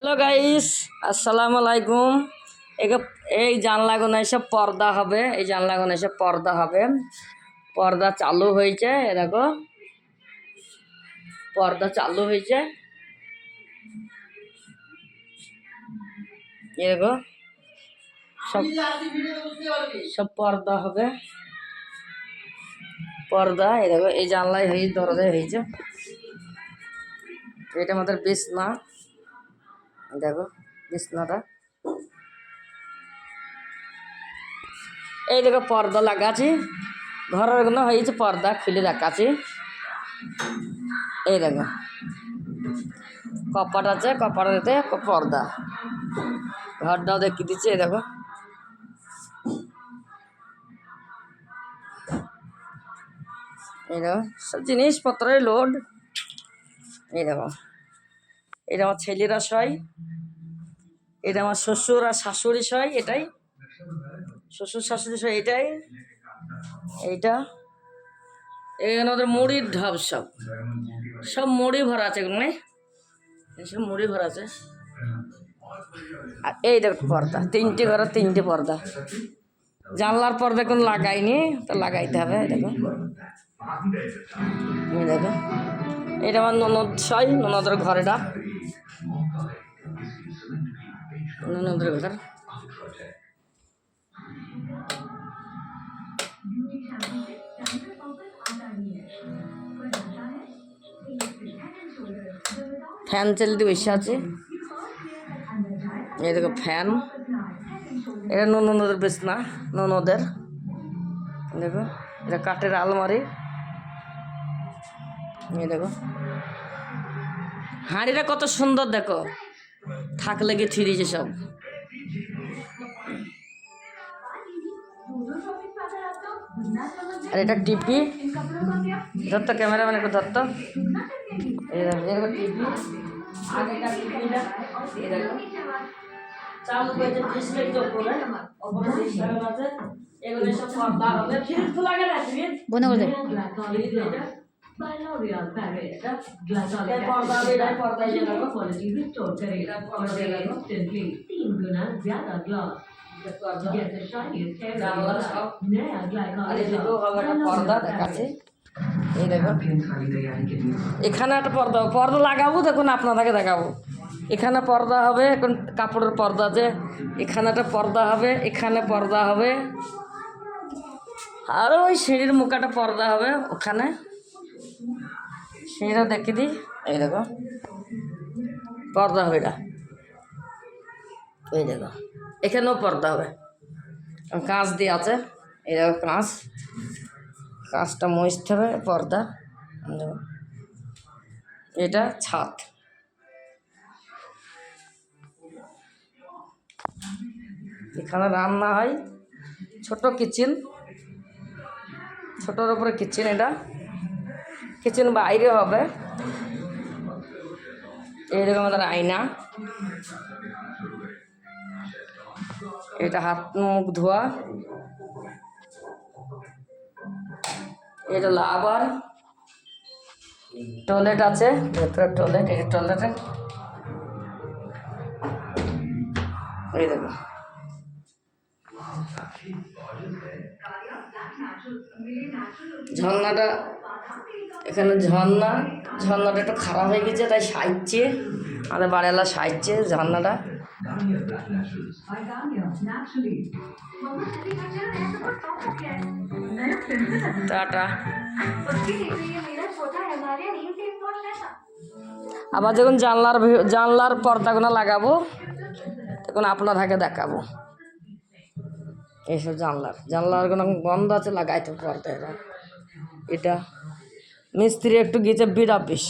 Hello guys, আসসালামু আলাইকুম। এই জানলাগুলো এসব পর্দা হবে, এই জানলাগুলো এসব পর্দা হবে। পর্দা চালু হয়েছে, এ দেখো পর্দা চালু হয়েছে। এ দেখো সব সব পর্দা হবে। পর্দা এ দেখো, এই জানলায় হয়েছে, দরজায় হয়েছে। এটা আমাদের বিছনা, দেখো বিছনাটা। এই দেখো পর্দা লাগাচ্ছি, ঘরের গুলো হয়েছে পর্দা খুলে দেখাচ্ছি। এই দেখো কপাট আছে, কপাটাতে পর্দা, ঘরটাও দেখিয়ে দিচ্ছে। এই দেখো এই দেখো সব জিনিসপত্রের লোড। এই দেখো এটা আমার ছেলেরা শয়, এটা আমার শ্বশুর আর শাশুড়ি শয়, এটাই শ্বশুর শাশুড়ি শয়, এটাই এইটা। এখানে ওদের মুড়ির ঢাব, সব সব মুড়ি ভরা আছে, এগুলো সব মুড়ি ভরা আছে। আর এই দেখো পর্দা, তিনটে ঘরে তিনটে পর্দা। জানলার পর্দা কোনো লাগাইনি, তো লাগাইতে হবে। দেখো এই দেখো এটা আমার ননদ শয়, ননদের ঘর, এটা ননদের ঘর। ফ্যান চালিয়ে বসে আছে। এই দেখো ফ্যান, এটা ননদের বিছনা, ননদের। দেখো এটা কাঠের আলমারি। এই দেখো হাঁড়িটা কত সুন্দর, দেখো থাক লেগে ছিঁড়েছে সব। আর এটা টিপি, ধরতো ক্যামেরাম্যান একটু ধরতো। এই দেখো টিপি, আগেটা টিপিটা এই দেখো চালু করেছে, ডিসপ্লে উপরে উপরে ডিসপ্লে আছে। এগুলো সব পর্দা হবে। ফ্রিজ খোলা গেল, ফ্রিজ বন্ধ করে দে। পর্দা হবে, এটা পর্দা দিয়ে দেখো কোয়ালিটি রিস্টোর करेगा, पॉवर देगा इंस्टेंटली 3 गुना ज्यादा ग्लॉस। পর্দা দেখাচ্ছে। এই দেখো এখানে একটা পর্দা, পর্দা লাগাবো, দেখুন আপনাদেরকে দেখাবো। এখানে পর্দা হবে, এখন কাপড়ের পর্দা আছে। এখানে একটা পর্দা হবে, এখানে পর্দা হবে, আর ওই সিঁড়ির মুখাটা পর্দা হবে ওখানে। সিঁড়িটা দেখে দিই, এই দেখো পর্দা হবে এটা। এই দেখো এখানেও পর্দা হবে, কাঁচ দিয়ে আছে। এই দেখো কাঁচ, কাঁচটা মুছতে হবে, পর্দা। এটা ছাদ, এখানে রান্না হয়, ছোট কিচেন, ছোটোর উপরে কিচেন। এটা কিচেন বাইরে হবে। এইরকম আমাদের আয়না, এটা হাত মুখ ধোয়া, এটা লাভার টয়লেট আছে, ভেতরে টয়লেট। এটা টয়লেটে, এই দেখো ঝর্ণাটা, এখানে ঝর্ণা, ঝর্ণাটা একটু খারাপ হয়ে গেছে, তাই সাইজছে, আমাদের বাড়িওয়ালা সাইজছে ঝর্ণাটা। টাটা। আবার যখন জানলার পর্দাগুলো লাগাবো, তখন আপনাদেরকে দেখাবো। এইসব জানলার কোনো বন্ধ আছে, লাগাইতে পর্দা। এটা মিস্ত্রি একটু গিয়েছে বিড় অফিস।